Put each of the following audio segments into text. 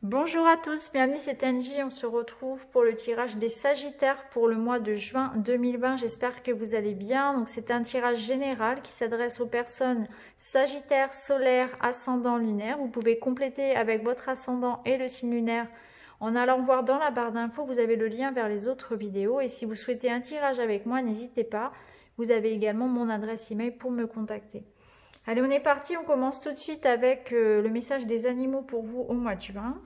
Bonjour à tous, bienvenue, c'est Angie. On se retrouve pour le tirage des Sagittaires pour le mois de juin 2020. J'espère que vous allez bien. Donc c'est un tirage général qui s'adresse aux personnes Sagittaires, solaires, ascendant, lunaire. Vous pouvez compléter avec votre ascendant et le signe lunaire en allant voir dans la barre d'infos. Vous avez le lien vers les autres vidéos. Et si vous souhaitez un tirage avec moi, n'hésitez pas. Vous avez également mon adresse email pour me contacter. Allez, on est parti, on commence tout de suite avec le message des animaux pour vous au mois de juin.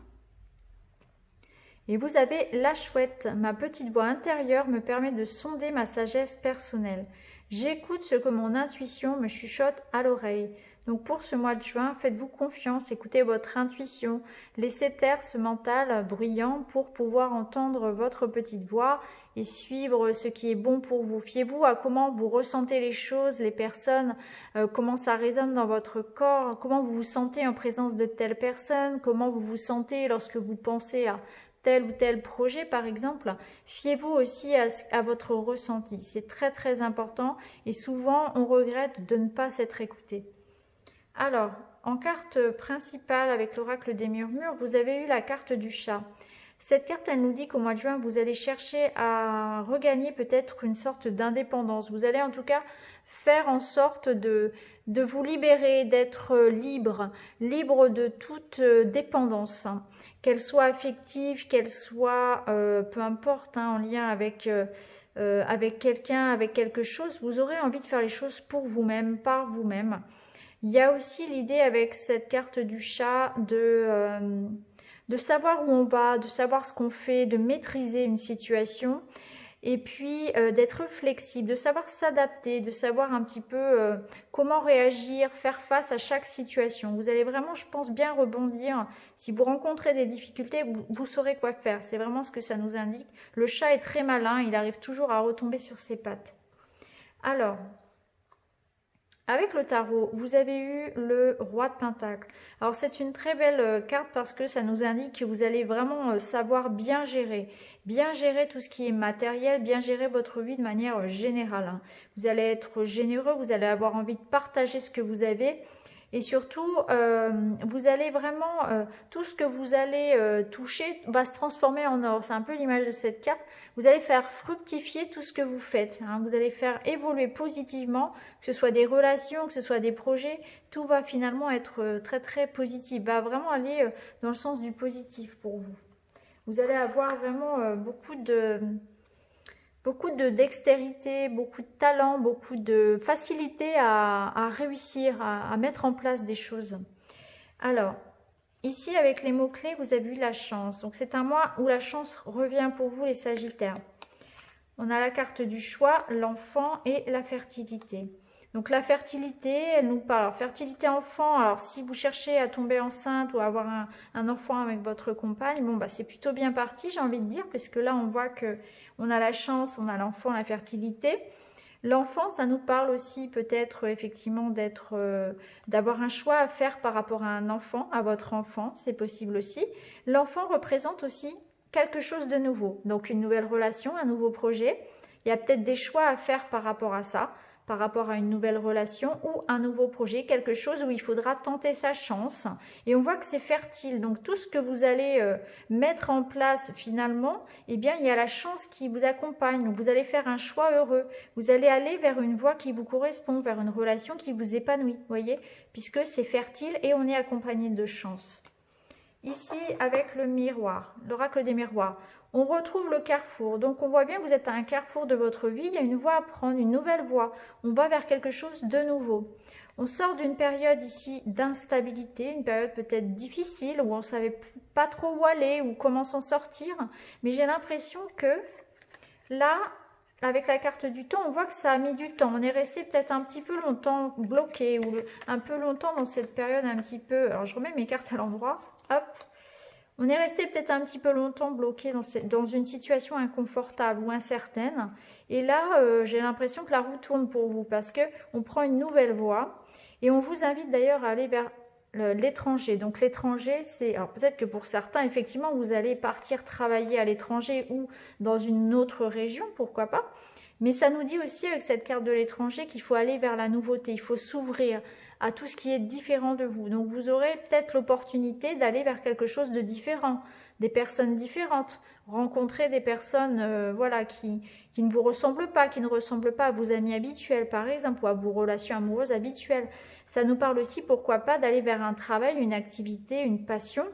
Et vous avez la chouette. Ma petite voix intérieure me permet de sonder ma sagesse personnelle. J'écoute ce que mon intuition me chuchote à l'oreille. Donc pour ce mois de juin, faites-vous confiance, écoutez votre intuition, laissez taire ce mental bruyant pour pouvoir entendre votre petite voix et suivre ce qui est bon pour vous. Fiez-vous à comment vous ressentez les choses, les personnes, comment ça résonne dans votre corps, comment vous vous sentez en présence de telle personne, comment vous vous sentez lorsque vous pensez à tel ou tel projet par exemple. Fiez-vous aussi à votre ressenti, c'est très très important et souvent on regrette de ne pas s'être écouté. Alors, en carte principale avec l'oracle des murmures, vous avez eu la carte du chat. Cette carte, elle nous dit qu'au mois de juin, vous allez chercher à regagner peut-être une sorte d'indépendance. Vous allez en tout cas faire en sorte de vous libérer, d'être libre, libre de toute dépendance, qu'elle soit affective, qu'elle soit, peu importe, en lien avec quelqu'un, avec quelque chose. Vous aurez envie de faire les choses pour vous-même, par vous-même. Il y a aussi l'idée avec cette carte du chat de savoir où on va, de savoir ce qu'on fait, de maîtriser une situation et puis d'être flexible, de savoir s'adapter, de savoir un petit peu comment réagir, faire face à chaque situation. Vous allez vraiment, je pense, bien rebondir. Si vous rencontrez des difficultés, vous saurez quoi faire. C'est vraiment ce que ça nous indique. Le chat est très malin, il arrive toujours à retomber sur ses pattes. Alors, avec le tarot, vous avez eu le roi de Pentacle. Alors c'est une très belle carte parce que ça nous indique que vous allez vraiment savoir bien gérer tout ce qui est matériel, bien gérer votre vie de manière générale. Vous allez être généreux, vous allez avoir envie de partager ce que vous avez. Et surtout, vous allez vraiment, tout ce que vous allez toucher va se transformer en or. C'est un peu l'image de cette carte. Vous allez faire fructifier tout ce que vous faites. Vous allez faire évoluer positivement, que ce soit des relations, que ce soit des projets. Tout va finalement être très très positif, va vraiment aller dans le sens du positif pour vous. Vous allez avoir vraiment beaucoup de dextérité, beaucoup de talent, beaucoup de facilité à réussir, à mettre en place des choses. Alors, ici avec les mots-clés, vous avez eu la chance. Donc c'est un mois où la chance revient pour vous les Sagittaires. On a la carte du choix, l'enfant et la fertilité. Donc la fertilité, elle nous parle. Alors, fertilité enfant, alors si vous cherchez à tomber enceinte ou à avoir un enfant avec votre compagne, bon bah c'est plutôt bien parti, j'ai envie de dire, parce que là on voit que on a la chance, on a l'enfant, la fertilité. L'enfant, ça nous parle aussi peut-être effectivement d'avoir un choix à faire par rapport à un enfant, à votre enfant, c'est possible aussi. L'enfant représente aussi quelque chose de nouveau, donc une nouvelle relation, un nouveau projet. Il y a peut-être des choix à faire par rapport à ça, par rapport à une nouvelle relation ou un nouveau projet, quelque chose où il faudra tenter sa chance. Et on voit que c'est fertile, donc tout ce que vous allez mettre en place finalement, eh bien il y a la chance qui vous accompagne. Donc vous allez faire un choix heureux, vous allez aller vers une voie qui vous correspond, vers une relation qui vous épanouit, voyez, puisque c'est fertile et on est accompagné de chance. Ici, avec le miroir, l'oracle des miroirs, on retrouve le carrefour. Donc, on voit bien que vous êtes à un carrefour de votre vie. Il y a une voie à prendre, une nouvelle voie. On va vers quelque chose de nouveau. On sort d'une période ici d'instabilité, une période peut-être difficile, où on ne savait pas trop où aller ou comment s'en sortir. Mais j'ai l'impression que là, avec la carte du temps, on voit que ça a mis du temps. On est resté peut-être un petit peu longtemps bloqué ou un peu longtemps dans cette période un petit peu... Alors, je remets mes cartes à l'endroit. Hop. On est resté peut-être un petit peu longtemps bloqué dans une situation inconfortable ou incertaine. Et là, j'ai l'impression que la roue tourne pour vous parce qu'on prend une nouvelle voie. Et on vous invite d'ailleurs à aller vers l'étranger. Donc l'étranger, c'est... Alors peut-être que pour certains, effectivement, vous allez partir travailler à l'étranger ou dans une autre région, pourquoi pas. Mais ça nous dit aussi avec cette carte de l'étranger qu'il faut aller vers la nouveauté, il faut s'ouvrir à tout ce qui est différent de vous. Donc vous aurez peut-être l'opportunité d'aller vers quelque chose de différent, des personnes différentes, rencontrer des personnes voilà, qui ne vous ressemblent pas, qui ne ressemblent pas à vos amis habituels par exemple, ou à vos relations amoureuses habituelles. Ça nous parle aussi, pourquoi pas, d'aller vers un travail, une activité, une passion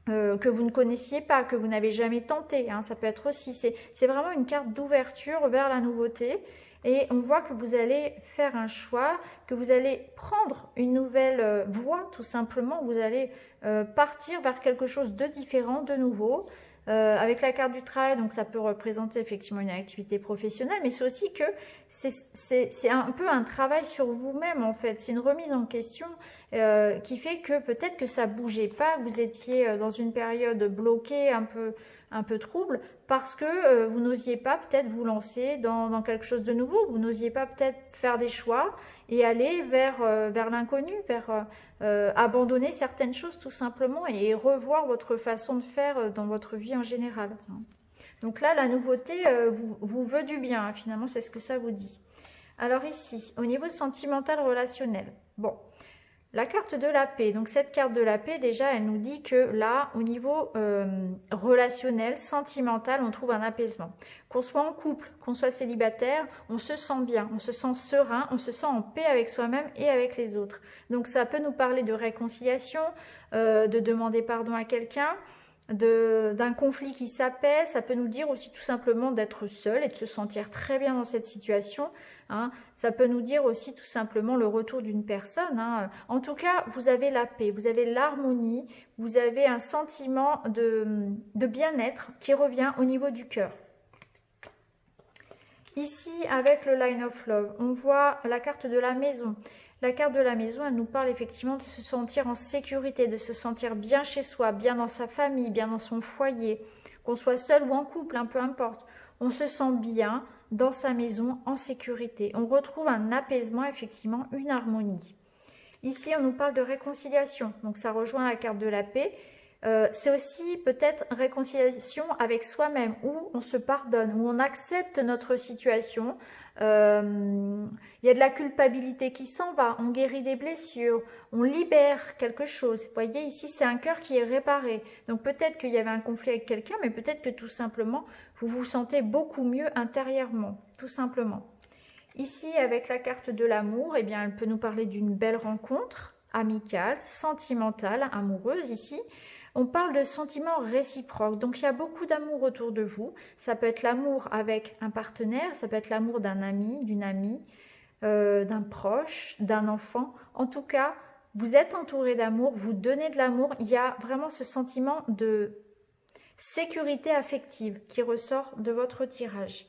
que vous ne connaissiez pas, que vous n'avez jamais tenté. Hein. Ça peut être aussi, c'est vraiment une carte d'ouverture vers la nouveauté. Et on voit que vous allez faire un choix, que vous allez prendre une nouvelle voie tout simplement. Vous allez partir vers quelque chose de différent, de nouveau. Avec la carte du travail, donc ça peut représenter effectivement une activité professionnelle, mais c'est aussi que c'est un peu un travail sur vous-même en fait. C'est une remise en question qui fait que peut-être que ça bougeait pas, vous étiez dans une période bloquée, un peu trouble, parce que vous n'osiez pas peut-être vous lancer dans quelque chose de nouveau, vous n'osiez pas peut-être faire des choix et aller vers l'inconnu, vers abandonner certaines choses tout simplement et revoir votre façon de faire dans votre vie en général. Donc là, la nouveauté vous veut du bien, hein, finalement, c'est ce que ça vous dit. Alors ici, au niveau sentimental relationnel, bon, la carte de la paix, donc cette carte de la paix, déjà, elle nous dit que là, au niveau relationnel, sentimental, on trouve un apaisement. Qu'on soit en couple, qu'on soit célibataire, on se sent bien, on se sent serein, on se sent en paix avec soi-même et avec les autres. Donc ça peut nous parler de réconciliation, de demander pardon à quelqu'un, d'un conflit qui s'apaise. Ça peut nous dire aussi tout simplement d'être seul et de se sentir très bien dans cette situation. Hein. Ça peut nous dire aussi tout simplement le retour d'une personne. Hein. En tout cas, vous avez la paix, vous avez l'harmonie, vous avez un sentiment de bien-être qui revient au niveau du cœur. Ici, avec le Line of Love, on voit la carte de la maison. La carte de la maison, elle nous parle effectivement de se sentir en sécurité, de se sentir bien chez soi, bien dans sa famille, bien dans son foyer, qu'on soit seul ou en couple, peu importe. On se sent bien dans sa maison, en sécurité. On retrouve un apaisement, effectivement, une harmonie. Ici, on nous parle de réconciliation, donc ça rejoint la carte de la paix. C'est aussi peut-être réconciliation avec soi-même, où on se pardonne, où on accepte notre situation. Il y a de la culpabilité qui s'en va, on guérit des blessures, on libère quelque chose. Vous voyez, ici, c'est un cœur qui est réparé. Donc peut-être qu'il y avait un conflit avec quelqu'un, mais peut-être que tout simplement, vous vous sentez beaucoup mieux intérieurement, tout simplement. Ici, avec la carte de l'amour, eh bien, elle peut nous parler d'une belle rencontre amicale, sentimentale, amoureuse ici. On parle de sentiments réciproques, donc il y a beaucoup d'amour autour de vous. Ça peut être l'amour avec un partenaire, ça peut être l'amour d'un ami, d'une amie, d'un proche, d'un enfant. En tout cas, vous êtes entouré d'amour, vous donnez de l'amour. Il y a vraiment ce sentiment de sécurité affective qui ressort de votre tirage.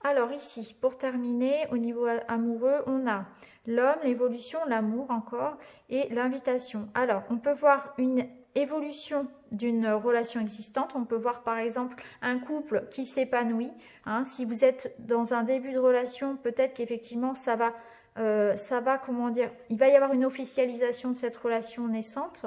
Alors ici, pour terminer, au niveau amoureux, on a l'homme, l'évolution, l'amour encore et l'invitation. Alors, on peut voir une évolution d'une relation existante. On peut voir par exemple un couple qui s'épanouit. Hein. Si vous êtes dans un début de relation, peut-être qu'effectivement ça va, comment dire, il va y avoir une officialisation de cette relation naissante.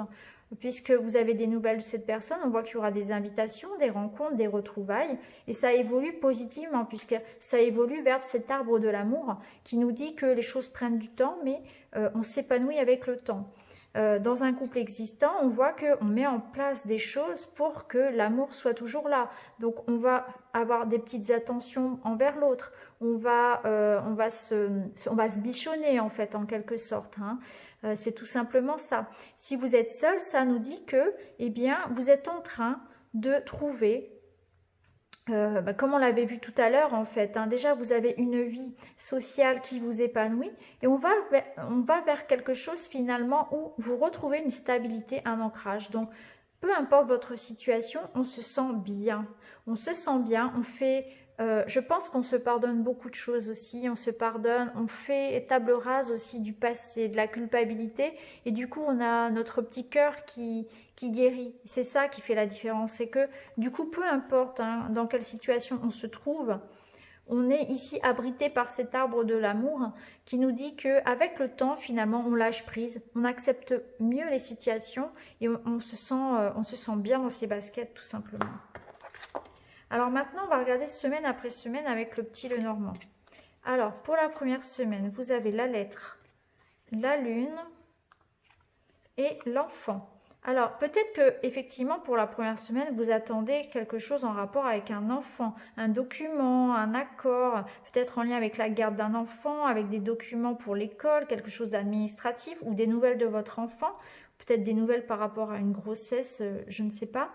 Puisque vous avez des nouvelles de cette personne, on voit qu'il y aura des invitations, des rencontres, des retrouvailles. Et ça évolue positivement, puisque ça évolue vers cet arbre de l'amour qui nous dit que les choses prennent du temps, mais on s'épanouit avec le temps. Dans un couple existant, on voit qu'on met en place des choses pour que l'amour soit toujours là. Donc on va avoir des petites attentions envers l'autre. On va se bichonner en fait, en quelque sorte. Hein. C'est tout simplement ça. Si vous êtes seul, ça nous dit que, eh bien, vous êtes en train de trouver, comme on l'avait vu tout à l'heure en fait, hein, déjà vous avez une vie sociale qui vous épanouit et on va vers quelque chose finalement où vous retrouvez une stabilité, un ancrage. Donc, peu importe votre situation, on se sent bien. On se sent bien, on fait... je pense qu'on se pardonne beaucoup de choses aussi, on se pardonne, on fait table rase aussi du passé, de la culpabilité et du coup on a notre petit cœur qui guérit. C'est ça qui fait la différence, c'est que du coup peu importe hein, dans quelle situation on se trouve, on est ici abrité par cet arbre de l'amour qui nous dit qu'avec le temps finalement on lâche prise, on accepte mieux les situations et on se sent bien dans ses baskets tout simplement. Alors maintenant, on va regarder semaine après semaine avec le petit Lenormand. Alors, pour la première semaine, vous avez la lettre, la lune et l'enfant. Alors, peut-être que effectivement pour la première semaine, vous attendez quelque chose en rapport avec un enfant, un document, un accord, peut-être en lien avec la garde d'un enfant, avec des documents pour l'école, quelque chose d'administratif ou des nouvelles de votre enfant, peut-être des nouvelles par rapport à une grossesse, je ne sais pas.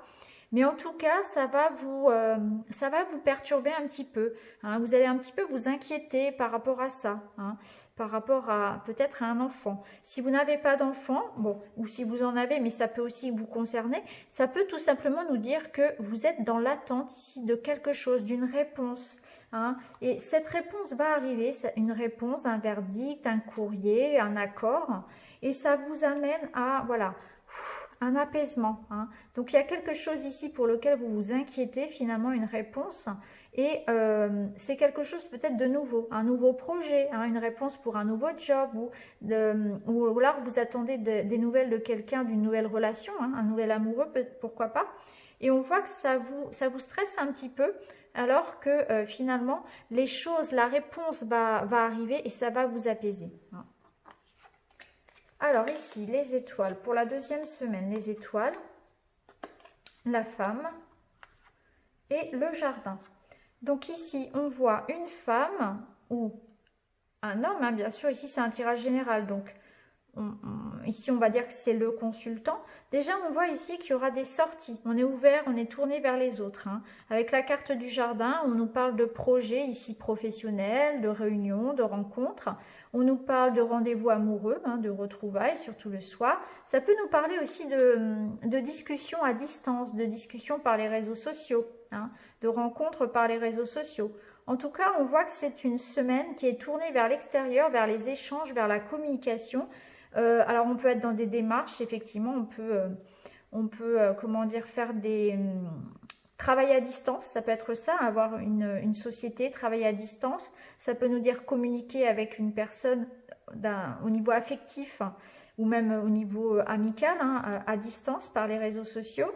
Mais en tout cas, ça va vous perturber un petit peu, hein. Vous allez un petit peu vous inquiéter par rapport à ça, hein, par rapport à peut-être à un enfant. Si vous n'avez pas d'enfant, bon, ou si vous en avez, mais ça peut aussi vous concerner, ça peut tout simplement nous dire que vous êtes dans l'attente ici de quelque chose, d'une réponse, hein. Et cette réponse va arriver, une réponse, un verdict, un courrier, un accord, et ça vous amène à, voilà, un apaisement, hein. Donc il y a quelque chose ici pour lequel vous vous inquiétez, finalement une réponse, et c'est quelque chose peut-être de nouveau, un nouveau projet, hein, une réponse pour un nouveau job, ou là vous attendez des nouvelles de quelqu'un, d'une nouvelle relation, hein, un nouvel amoureux, pourquoi pas. Et on voit que ça vous stresse un petit peu, alors que finalement les choses, la réponse va arriver et ça va vous apaiser, hein. Alors ici, les étoiles. Pour la deuxième semaine, les étoiles, la femme et le jardin. Donc ici, on voit une femme ou un homme, hein, bien sûr. Ici, c'est un tirage général. Donc, ici, on va dire que c'est le consultant. Déjà, on voit ici qu'il y aura des sorties. On est ouvert, on est tourné vers les autres, hein. Avec la carte du jardin, on nous parle de projets ici professionnels, de réunions, de rencontres. On nous parle de rendez-vous amoureux, hein, de retrouvailles, surtout le soir. Ça peut nous parler aussi de discussions à distance, de discussions par les réseaux sociaux, hein, de rencontres par les réseaux sociaux. En tout cas, on voit que c'est une semaine qui est tournée vers l'extérieur, vers les échanges, vers la communication. Alors, on peut être dans des démarches, effectivement, on peut comment dire, faire des... travailler à distance, ça peut être ça, avoir une société, travailler à distance. Ça peut nous dire communiquer avec une personne au niveau affectif, hein, ou même au niveau amical, hein, à distance par les réseaux sociaux.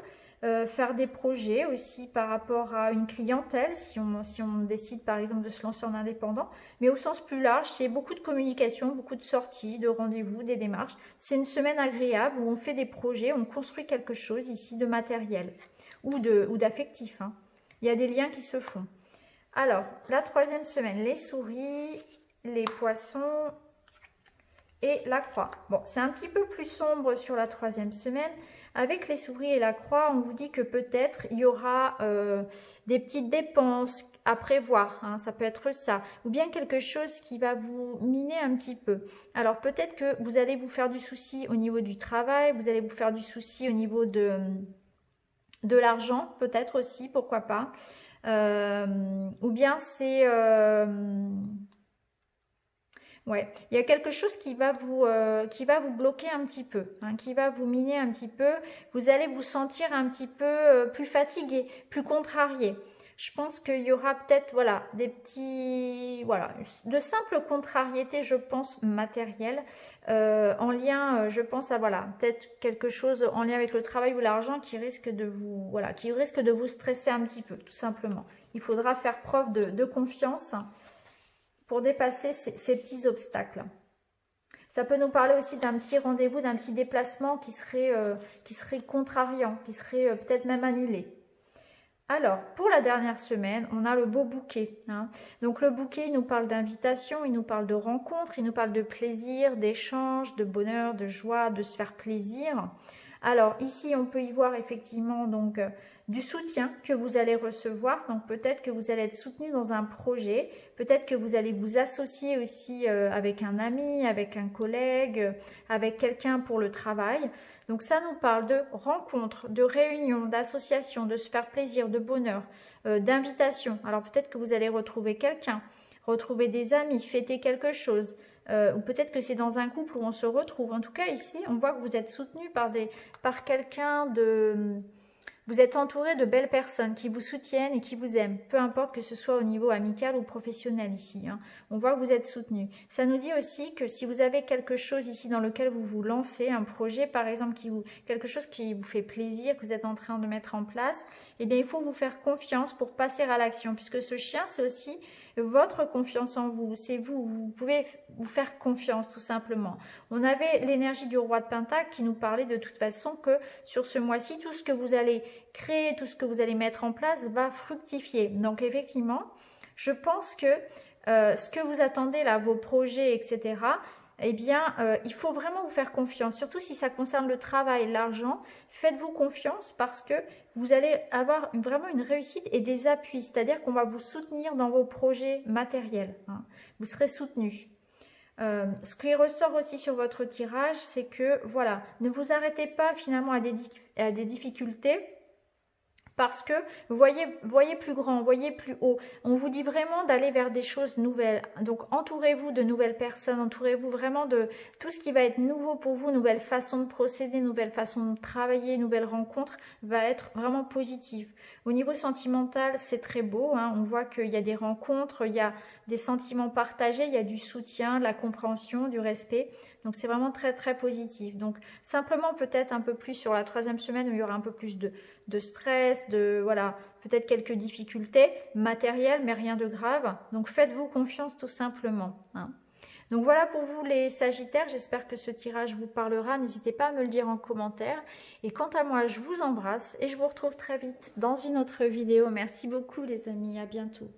Faire des projets aussi par rapport à une clientèle, si on décide par exemple de se lancer en indépendant, mais au sens plus large, c'est beaucoup de communication, beaucoup de sorties, de rendez-vous, des démarches. C'est une semaine agréable où on fait des projets, on construit quelque chose ici de matériel ou d'affectif, hein. Il y a des liens qui se font. Alors, la troisième semaine, les souris, les poissons et la croix. Bon, c'est un petit peu plus sombre sur la troisième semaine. Avec les souris et la croix, on vous dit que peut-être il y aura des petites dépenses à prévoir, hein, ça peut être ça, ou bien quelque chose qui va vous miner un petit peu. Alors peut-être que vous allez vous faire du souci au niveau du travail, vous allez vous faire du souci au niveau de l'argent, peut-être aussi, pourquoi pas. Ou bien c'est... ouais, il y a quelque chose qui va vous bloquer un petit peu, hein, qui va vous miner un petit peu. Vous allez vous sentir un petit peu plus fatigué, plus contrarié. Je pense qu'il y aura peut-être, voilà, des petits, voilà, de simples contrariétés, je pense, matérielles, en lien, je pense à, voilà, peut-être quelque chose en lien avec le travail ou l'argent qui risque de vous, voilà, qui risque de vous stresser un petit peu, tout simplement. Il faudra faire preuve de confiance pour dépasser ces petits obstacles. Ça peut nous parler aussi d'un petit rendez-vous, d'un petit déplacement qui serait contrariant, qui serait peut-être même annulé. Alors, pour la dernière semaine, on a le beau bouquet, hein. Donc, le bouquet, il nous parle d'invitation, il nous parle de rencontres, il nous parle de plaisir, d'échange, de bonheur, de joie, de se faire plaisir. Alors, ici, on peut y voir effectivement donc du soutien que vous allez recevoir. Donc, peut-être que vous allez être soutenu dans un projet. Peut-être que vous allez vous associer aussi avec un ami, avec un collègue, avec quelqu'un pour le travail. Donc, ça nous parle de rencontres, de réunions, d'associations, de se faire plaisir, de bonheur, d'invitation. Alors, peut-être que vous allez retrouver quelqu'un, retrouver des amis, fêter quelque chose. Ou peut-être que c'est dans un couple où on se retrouve. En tout cas, ici, on voit que vous êtes soutenu par quelqu'un de... Vous êtes entouré de belles personnes qui vous soutiennent et qui vous aiment. Peu importe que ce soit au niveau amical ou professionnel ici, hein. On voit que vous êtes soutenu. Ça nous dit aussi que si vous avez quelque chose ici dans lequel vous vous lancez, un projet par exemple, quelque chose qui vous fait plaisir, que vous êtes en train de mettre en place, eh bien il faut vous faire confiance pour passer à l'action. Puisque ce chien, c'est aussi votre confiance en vous. C'est vous, vous pouvez vous faire confiance tout simplement. On avait l'énergie du roi de Pentacle qui nous parlait de toute façon que sur ce mois-ci, tout ce que vous allez créer, tout ce que vous allez mettre en place va fructifier. Donc effectivement, je pense que ce que vous attendez là, vos projets, etc., eh bien, il faut vraiment vous faire confiance, surtout si ça concerne le travail, l'argent. Faites-vous confiance parce que vous allez avoir vraiment une réussite et des appuis, c'est-à-dire qu'on va vous soutenir dans vos projets matériels. Hein. Vous serez soutenu. Ce qui ressort aussi sur votre tirage, c'est que, voilà, ne vous arrêtez pas finalement à des difficultés. Parce que voyez plus grand, voyez plus haut. On vous dit vraiment d'aller vers des choses nouvelles. Donc entourez-vous de nouvelles personnes, entourez-vous vraiment de tout ce qui va être nouveau pour vous, nouvelle façon de procéder, nouvelle façon de travailler, nouvelles rencontres, va être vraiment positive. Au niveau sentimental, c'est très beau. Hein. On voit qu'il y a des rencontres, il y a des sentiments partagés, il y a du soutien, de la compréhension, du respect. Donc c'est vraiment très très positif. Donc simplement peut-être un peu plus sur la 3e semaine où il y aura un peu plus de stress, voilà, peut-être quelques difficultés matérielles, mais rien de grave. Donc faites-vous confiance tout simplement. Hein. Donc voilà pour vous les Sagittaires, j'espère que ce tirage vous parlera. N'hésitez pas à me le dire en commentaire. Et quant à moi, je vous embrasse et je vous retrouve très vite dans une autre vidéo. Merci beaucoup les amis, à bientôt.